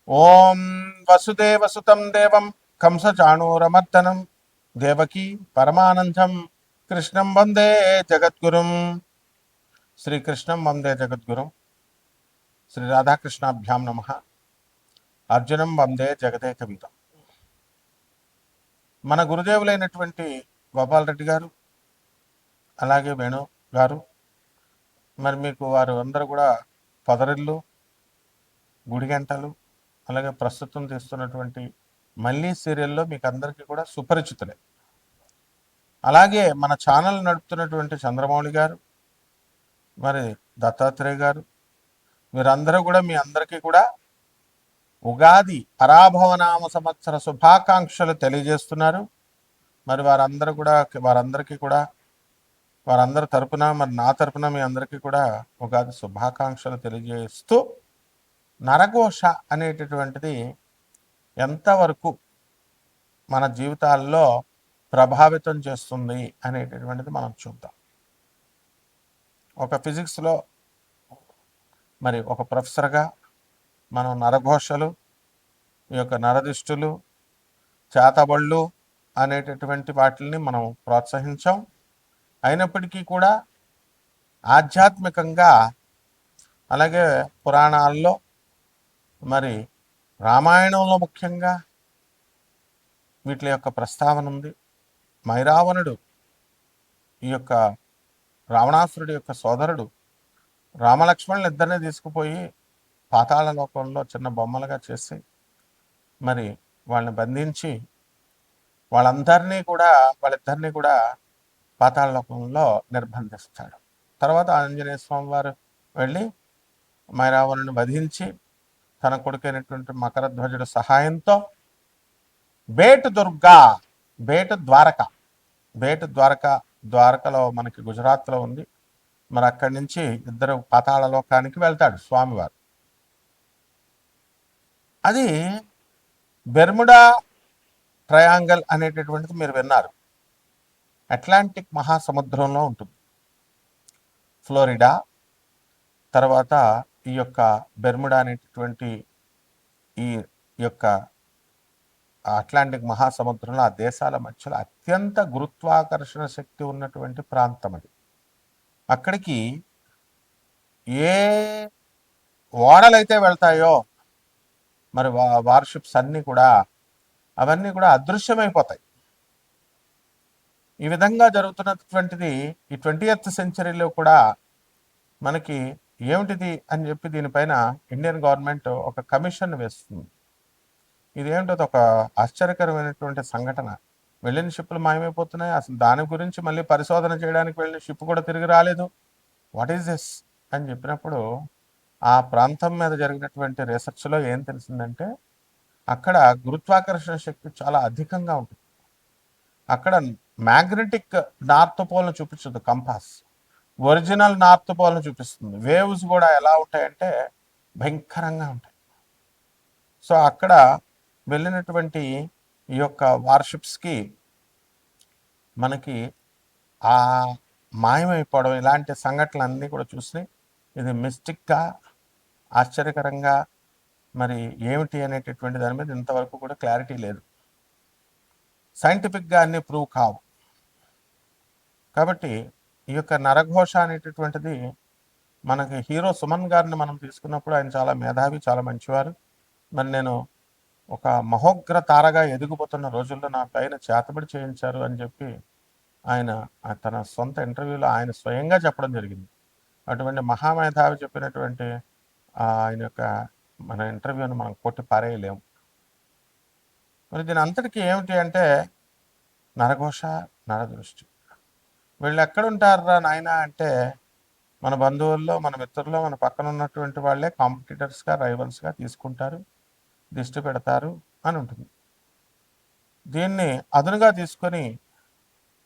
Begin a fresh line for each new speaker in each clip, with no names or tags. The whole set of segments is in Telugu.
ఓం వసుదేవసుతం దేవం కంసచాణూరమర్దనం దేవకీ పరమానందం కృష్ణం వందే జగద్గురుం. శ్రీకృష్ణం వందే జగద్గురుం. శ్రీ రాధాకృష్ణాభ్యాం నమ. అర్జునం వందే జగదేకవీరం. మన గురుదేవులైనటువంటి గోపాలరెడ్డి గారు, అలాగే వేణు గారు, మరి మీకు వారు అందరూ కూడా పొదరిల్లు, గుడిగంటలు, అలాగే ప్రస్తుతం తీస్తున్నటువంటి మళ్ళీ సీరియల్లో మీకు అందరికీ కూడా సుపరిచితులే. అలాగే మన ఛానల్ నడుపుతున్నటువంటి చంద్రమౌళి గారు, మరి దత్తాత్రేయ గారు, వీరందరూ కూడా మీ అందరికీ కూడా ఉగాది పరాభవనామ సంవత్సర శుభాకాంక్షలు తెలియజేస్తున్నారు. మరి వారందరికీ కూడా వారందరి తరపున, మరి నా తరపున మీ అందరికీ కూడా ఉగాది శుభాకాంక్షలు తెలియజేస్తూ, నరఘోష అనేటటువంటిది ఎంతవరకు మన జీవితాల్లో ప్రభావితం చేస్తుంది అనేటటువంటిది మనం చూద్దాం. ఒక ఫిజిక్స్లో మరి ఒక ప్రొఫెసర్గా మనం నరఘోషలు, ఈ యొక్క నరదిష్టులు, చేతబళ్ళు అనేటటువంటి వాటిని మనం ప్రోత్సహించాం. అయినప్పటికీ కూడా ఆధ్యాత్మికంగా, అలాగే పురాణాల్లో, మరి రామాయణంలో ముఖ్యంగా వీటి యొక్క ప్రస్తావన ఉంది. మైరావణుడు, ఈ యొక్క రావణాసురుడి యొక్క సోదరుడు, రామలక్ష్మణులు ఇద్దరిని తీసుకుపోయి పాతాళ లోకంలో చిన్న బొమ్మలుగా చేసి మరి వాళ్ళని బంధించి వాళ్ళిద్దరినీ కూడా పాతాళ లోకంలో నిర్బంధిస్తాడు. తర్వాత ఆంజనేయ స్వామి వారు వెళ్ళి మైరావణుని వధించి తన కొడుకైనటువంటి మకరధ్వజుడి సహాయంతో ద్వారకలో మనకి గుజరాత్లో ఉంది. మరి అక్కడి నుంచి ఇద్దరు పాతాళ లోకానికి వెళ్తాడు స్వామివారు. అది బెర్ముడా ట్రయాంగల్ అనేటటువంటిది మీరు విన్నారు. అట్లాంటిక్ మహాసముద్రంలో ఉంటుంది. ఫ్లోరిడా, తర్వాత ఈ యొక్క బెర్ముడా అనేటటువంటి ఈ యొక్క అట్లాంటిక్ మహాసముద్రంలో ఆ దేశాల మధ్యలో అత్యంత గురుత్వాకర్షణ శక్తి ఉన్నటువంటి ప్రాంతం అది. అక్కడికి ఏ ఓడలైతే వెళ్తాయో మరి వార్షిప్స్ అవన్నీ కూడా అదృశ్యమైపోతాయి. ఈ విధంగా జరుగుతున్నటువంటిది ఈ 20th సెంచరీలో కూడా మనకి ఏమిటిది అని చెప్పి దీనిపైన ఇండియన్ గవర్నమెంట్ ఒక కమిషన్ వేస్తుంది. ఇదేమిటో ఒక ఆశ్చర్యకరమైనటువంటి సంఘటన. వెళ్ళిన షిప్పులు మాయమైపోతున్నాయి. అసలు దాని గురించి మళ్ళీ పరిశోధన చేయడానికి వెళ్ళిన షిప్ కూడా తిరిగి రాలేదు. వాట్ ఈస్ దిస్ అని చెప్పినప్పుడు ఆ ప్రాంతం మీద జరిగినటువంటి రీసెర్చ్లో ఏం తెలిసిందంటే అక్కడ గురుత్వాకర్షణ శక్తి చాలా అధికంగా ఉంటుంది. అక్కడ మ్యాగ్నెటిక్ నార్త్ పోల్ను చూపించదు కంపాస్, ఒరిజినల్ నార్త్ పోల్ను చూపిస్తుంది. వేవ్స్ కూడా ఎలా ఉంటాయంటే భయంకరంగా ఉంటాయి. సో అక్కడ వెళ్ళినటువంటి ఈ యొక్క వార్షిప్స్కి మనకి ఆ మాయమైపోవడం, ఇలాంటి సంఘటనలన్నీ కూడా చూసి ఇది మిస్టిక్గా, ఆశ్చర్యకరంగా మరి ఏమిటి అనేటటువంటి దాని మీద ఇంతవరకు కూడా క్లారిటీ లేదు. సైంటిఫిక్గా అన్ని ప్రూవ్ కావు. కాబట్టి ఈ యొక్క నరఘోష అనేటటువంటిది మనకి హీరో సుమన్ గారిని మనం తీసుకున్నప్పుడు ఆయన చాలా మేధావి, చాలా మంచివారు. మరి నేను ఒక మహోగ్ర తారగా ఎదిగిపోతున్న రోజుల్లో నా పైన చేతబడి చేయించారు అని చెప్పి ఆయన తన సొంత ఇంటర్వ్యూలో ఆయన స్వయంగా చెప్పడం జరిగింది. అటువంటి మహామేధావి చెప్పినటువంటి ఆయన యొక్క మన ఇంటర్వ్యూని మనం కొట్టి పారేయలేము. మరి దీని అంతటికీ ఏమిటి అంటే నరఘోష, నరదృష్టి. వీళ్ళు ఎక్కడుంటారా నాయన అంటే మన బంధువుల్లో, మన మిత్రుల్లో, మన పక్కన ఉన్నటువంటి వాళ్ళే కాంపిటీటర్స్గా, రైవల్స్గా తీసుకుంటారు, దిష్టి పెడతారు అని ఉంటుంది. దీన్ని అదునుగా తీసుకొని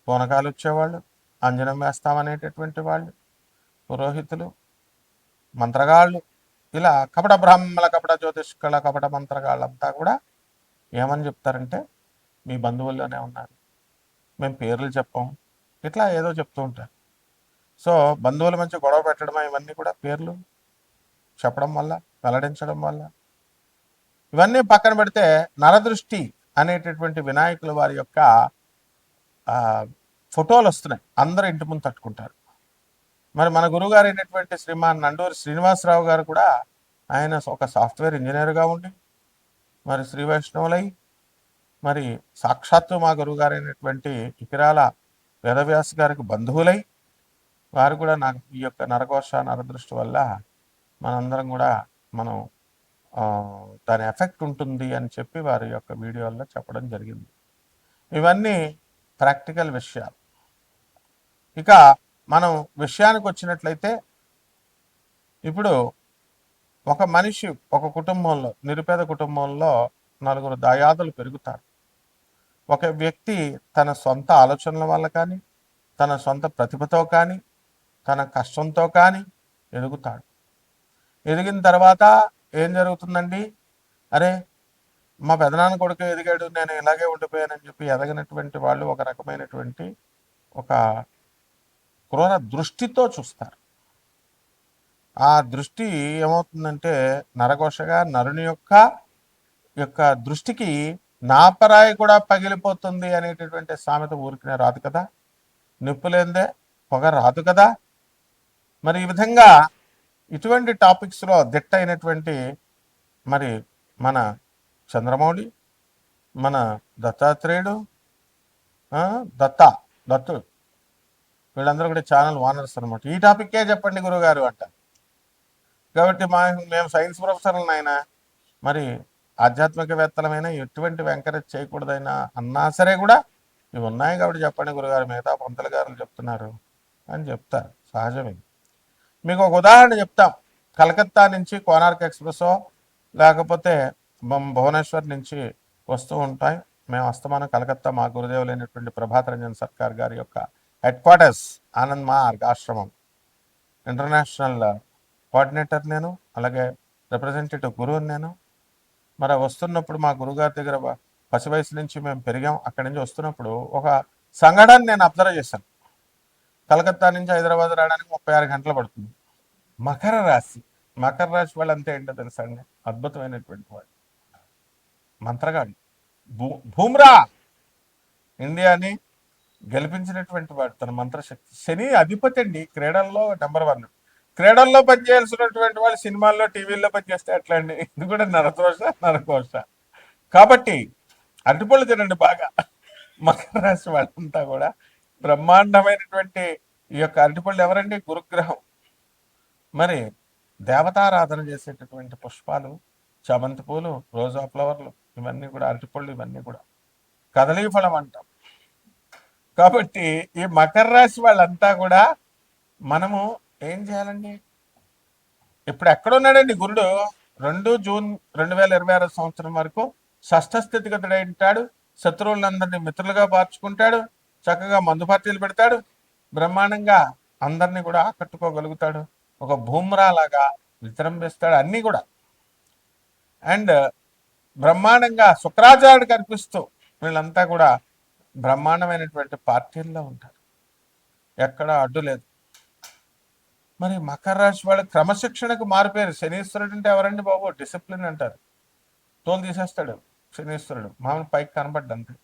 పూనకాలు వచ్చేవాళ్ళు, అంజనం వేస్తామనేటటువంటి వాళ్ళు, పురోహితులు, మంత్రగాళ్ళు, ఇలా కపట బ్రాహ్మణ, కపట జ్యోతిష్కుల, కపట మంత్రగాళ్ళంతా కూడా ఏమని చెప్తారంటే మీ బంధువుల్లోనే ఉన్నారు, మేము పేర్లు చెప్పాం, ఇట్లా ఏదో చెప్తూ ఉంటారు. సో బంధువుల మధ్య గొడవ పెట్టడం, ఇవన్నీ కూడా పేర్లు చెప్పడం వల్ల, వెల్లడించడం వల్ల ఇవన్నీ పక్కన పెడితే నరదృష్టి అనేటటువంటి వినాయకుల వారి యొక్క ఫోటోలు వస్తున్నాయి, అందరూ ఇంటి ముందు తట్టుకుంటారు. మరి మన గురువుగారు అయినటువంటి శ్రీమాన్ నండూరి శ్రీనివాసరావు గారు కూడా ఆయన ఒక సాఫ్ట్వేర్ ఇంజనీర్గా ఉండి మరి శ్రీ వైష్ణవులై మరి సాక్షాత్తు మా గురువుగారు అయినటువంటి ఇకిరాల వేదవ్యాస్ గారికి బంధువులై వారు కూడా నాకు ఈ యొక్క నరఘోష నరదృష్టి వల్ల మనందరం కూడా మనం దాని ఎఫెక్ట్ ఉంటుంది అని చెప్పి వారి యొక్క వీడియోల్లో చెప్పడం జరిగింది. ఇవన్నీ ప్రాక్టికల్ విషయాలు. ఇక మనం విషయానికి వచ్చినట్లయితే ఇప్పుడు ఒక మనిషి ఒక కుటుంబంలో, నిరుపేద కుటుంబంలో నలుగురు దాయాదులు పెరుగుతారు. ఒక వ్యక్తి తన సొంత ఆలోచనల వల్ల కానీ, తన సొంత ప్రతిభతో కానీ, తన కష్టంతో కానీ ఎదుగుతాడు. ఎదిగిన తర్వాత ఏం జరుగుతుందండి? అరే మా పెదనాన్న కొడుకు ఎదిగాడు, నేను ఇలాగే ఉండిపోయానని చెప్పి ఎదగినటువంటి వాళ్ళు ఒక రకమైనటువంటి ఒక క్రూర దృష్టితో చూస్తారు. ఆ దృష్టి ఏమవుతుందంటే నరఘోషగా నరుని యొక్క దృష్టికి నాపరాయి కూడా పగిలిపోతుంది అనేటటువంటి సామెత ఊరికినే రాదు కదా, నిప్పులేందే పొగ రాదు కదా. మరి ఈ విధంగా ఇటువంటి టాపిక్స్లో దిట్ట అయినటువంటి మరి మన చంద్రమౌళి, మన దత్తాత్రేయుడు, దత్తుడు, వీళ్ళందరూ కూడా ఛానల్ ఓనర్స్ అనమాట. ఈ టాపిక్కే చెప్పండి గురువుగారు అంట. కాబట్టి మేము సైన్స్ ప్రొఫెసర్లను అయినా మరి ఆధ్యాత్మికవేత్తలమైనా ఎటువంటి ఎంకరేజ్ చేయకూడదైనా అన్నా సరే కూడా ఇవి ఉన్నాయి కాబట్టి చెప్పండి గురుగారు, మిగతా పంతుల గారు చెప్తున్నారు అని చెప్తారు, సహజమే. మీకు ఒక ఉదాహరణ చెప్తాం. కలకత్తా నుంచి కోనార్క్ ఎక్స్ప్రెస్సో లేకపోతే భువనేశ్వర్ నుంచి వస్తూ ఉంటాయి. మేము అస్తమానం కలకత్తా మా గురుదేవులైనటువంటి ప్రభాత్ రంజన్ సర్కార్ గారి యొక్క హెడ్ క్వార్టర్స్ ఆనంద్ మార్గ్ ఆశ్రమం ఇంటర్నేషనల్ కోఆర్డినేటర్ నేను, అలాగే రిప్రజెంటేటివ్ గురువుని నేను. మరి వస్తున్నప్పుడు మా గురుగారి దగ్గర పసి వయసు నుంచి మేము పెరిగాం. అక్కడి నుంచి వస్తున్నప్పుడు ఒక సంఘటన నేను అబ్జర్వ్ చేశాను. కలకత్తా నుంచి హైదరాబాద్ రావడానికి 36 గంటలు పడుతుంది. మకర రాశి వాళ్ళు అంతే ఏంటో తెలుసా అండి, అద్భుతమైనటువంటి వాడు, మంత్రగాడు. బూమ్రా ఇండియాని గెలిపించినటువంటి వాడు, తన మంత్రశక్తి. శని అధిపతి అండి, క్రీడల్లో నెంబర్ 1. క్రీడల్లో పనిచేయాల్సినటువంటి వాళ్ళు సినిమాల్లో టీవీల్లో పనిచేస్తే ఎట్లా అండి? ఇది కూడా నరఘోష. కాబట్టి అరటిపళ్ళు తినండి బాగా. మకర రాశి వాళ్ళంతా కూడా బ్రహ్మాండమైనటువంటి ఈ యొక్క అరటిపళ్ళు ఎవరండి? గురుగ్రహం. మరి దేవతారాధన చేసేటటువంటి పుష్పాలు, చామంతి పూలు, రోజా ఫ్లవర్లు, ఇవన్నీ కూడా అరటిపళ్ళు, ఇవన్నీ కూడా కదలీ ఫలం అంటాం. కాబట్టి ఈ మకర రాశి వాళ్ళంతా కూడా మనము ఏం చేయాలండి? ఇప్పుడు ఎక్కడున్నాడండి గురుడు? 2 జూన్ 2026 సంవత్సరం వరకు షష్ఠ స్థితిగతుడై ఉంటాడు. శత్రువులందరినీ మిత్రులుగా మార్చుకుంటాడు, చక్కగా మందు పార్టీలు పెడతాడు, బ్రహ్మాండంగా అందరినీ కూడా ఆకట్టుకోగలుగుతాడు, ఒక భూమ్రా లాగా విజృంభిస్తాడు అన్నీ కూడా. అండ్ బ్రహ్మాండంగా శుక్రాచార్యుడు కనిపిస్తూ వీళ్ళంతా కూడా బ్రహ్మాండమైనటువంటి పార్టీల్లో ఉంటారు, ఎక్కడ అడ్డు లేదు. మరి మకర రాశి వాళ్ళు క్రమశిక్షణకు మారిపోయారు. శనీశ్వరుడు అంటే ఎవరండి బాబు? డిసిప్లిన్ అంటారు. తోలు తీసేస్తాడు శనీశ్వరుడు, మామూలు పైకి కనబడ్డంతే.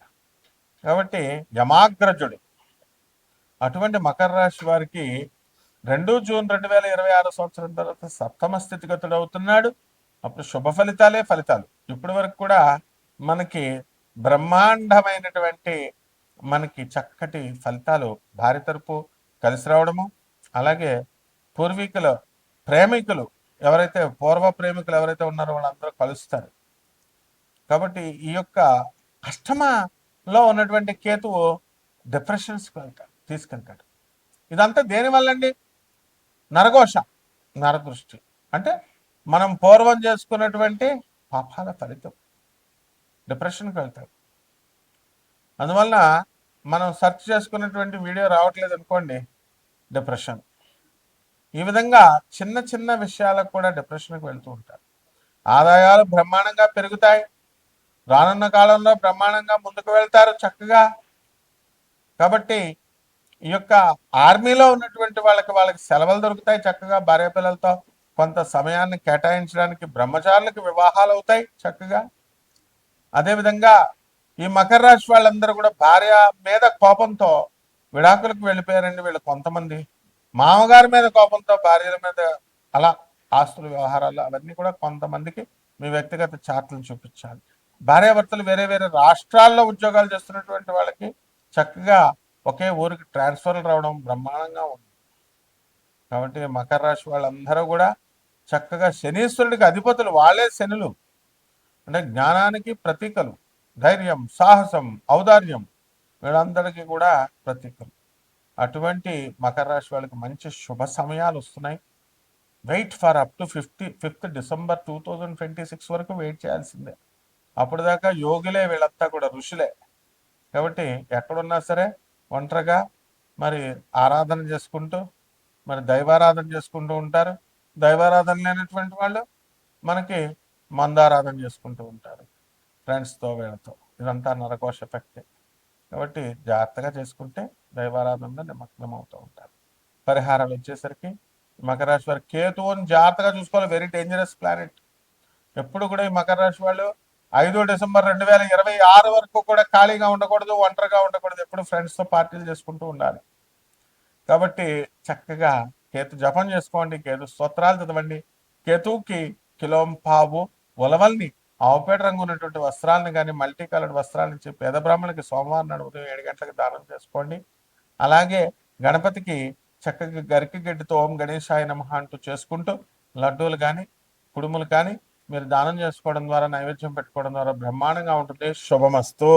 కాబట్టి యమాగ్రజుడు. అటువంటి మకర రాశి వారికి 2 జూన్ 2026 సంవత్సరం తర్వాత సప్తమ స్థితిగతుడు అవుతున్నాడు. అప్పుడు శుభ ఫలితాలు. ఇప్పటి వరకు కూడా మనకి బ్రహ్మాండమైనటువంటి మనకి చక్కటి ఫలితాలు భార్య తరపు కలిసి రావడము, అలాగే పూర్వీకులు ప్రేమికులు ఎవరైతే పూర్వ ప్రేమికులు ఎవరైతే ఉన్నారో వాళ్ళందరూ కలుస్తారు. కాబట్టి ఈ యొక్క అష్టమలో ఉన్నటువంటి కేతువు డిప్రెషన్స్కి తీసుకెళ్తాడు. ఇదంతా దేనివల్ల అండి? నరఘోష, నరదృష్టి. అంటే మనం పూర్వం చేసుకున్నటువంటి పాపాల ఫలితం డిప్రెషన్కి వెళ్తాడు. అందువల్ల మనం సెర్చ్ చేసుకున్నటువంటి వీడియో రావట్లేదు అనుకోండి, డిప్రెషన్. ఈ విధంగా చిన్న చిన్న విషయాలకు కూడా డిప్రెషన్కి వెళ్తూ ఉంటారు. ఆదాయాలు బ్రహ్మాండంగా పెరుగుతాయి. రానున్న కాలంలో బ్రహ్మాండంగా ముందుకు వెళ్తారు చక్కగా. కాబట్టి ఈ యొక్క ఆర్మీలో ఉన్నటువంటి వాళ్ళకి సెలవులు దొరుకుతాయి చక్కగా భార్య పిల్లలతో. కొంత సమయాన్ని కేటాయించడానికి బ్రహ్మచారులకు వివాహాలు అవుతాయి చక్కగా. అదేవిధంగా ఈ మకర రాశి వాళ్ళందరూ కూడా భార్య మీద కోపంతో విడాకులకు వెళ్ళిపోయారండి వీళ్ళు కొంతమంది. మామగారి మీద కోపంతో భార్యల మీద అలా ఆస్తుల వ్యవహారాలు అవన్నీ కూడా కొంతమందికి మీ వ్యక్తిగత చార్ట్లను చూపించాలి. భార్యాభర్తలు వేరే వేరే రాష్ట్రాల్లో ఉద్యోగాలు చేస్తున్నటువంటి వాళ్ళకి చక్కగా ఒకే ఊరికి ట్రాన్స్ఫర్లు రావడం బ్రహ్మాండంగా ఉంది. కాబట్టి మకర రాశి వాళ్ళందరూ కూడా చక్కగా శనీశ్వరుడికి అధిపతులు, వాళ్ళే శనులు అంటే జ్ఞానానికి ప్రతీకలు, ధైర్యం, సాహసం, ఔదార్యం వీళ్ళందరికీ కూడా ప్రతీకలు. అటువంటి మకర రాశి వాళ్ళకి మంచి శుభ సమయాలు వస్తున్నాయి. Wait for up to 5th December 2026 వరకు వెయిట్ చేయాల్సిందే. అప్పుడు దాకా యోగులే వీళ్ళంతా కూడా, ఋషులే. కాబట్టి ఎక్కడున్నా సరే ఒంటరిగా మరి ఆరాధన చేసుకుంటూ మరి దైవారాధన చేసుకుంటూ ఉంటారు. దైవారాధన లేనటువంటి వాళ్ళు మనకి మందారాధన చేసుకుంటూ ఉంటారు ఫ్రెండ్స్తో వీళ్ళతో. ఇదంతా నరకోశ ఎఫెక్టే. కాబట్టి జాగ్రత్తగా చేసుకుంటే దైవారాధనలో నిమగ్నం అవుతూ ఉంటారు. పరిహారాలు వచ్చేసరికి మకర రాశి వారు కేతువుని జాగ్రత్తగా చూసుకోవాలి. Very dangerous planet. ఎప్పుడు కూడా ఈ మకర రాశి వాళ్ళు 5 డిసెంబర్ 2026 వరకు కూడా ఖాళీగా ఉండకూడదు, ఒంటరిగా ఉండకూడదు. ఎప్పుడు ఫ్రెండ్స్తో పార్టీలు చేసుకుంటూ ఉండాలి. కాబట్టి చక్కగా కేతు జపం చేసుకోండి, కేతు స్తోత్రాలు చదవండి. కేతువుకి కిలోంపావు ఉలవల్ని, ఆవుపేట రంగు ఉన్నటువంటి వస్త్రాలను కానీ మల్టీ కలర్డ్ వస్త్రాలను ఇచ్చి పేద బ్రాహ్మణులకి సోమవారం నాడు ఉదయం 7 గంటలకు దానం చేసుకోండి. అలాగే గణపతికి చక్కగా గరికి గడ్డితో ఓం గణేశాయ నమః అంటూ చేసుకుంటూ లడ్డూలు కానీ కుడుములు కానీ మీరు దానం చేసుకోవడం ద్వారా, నైవేద్యం పెట్టుకోవడం ద్వారా బ్రహ్మాండంగా ఉంటుంది. శుభమస్తు.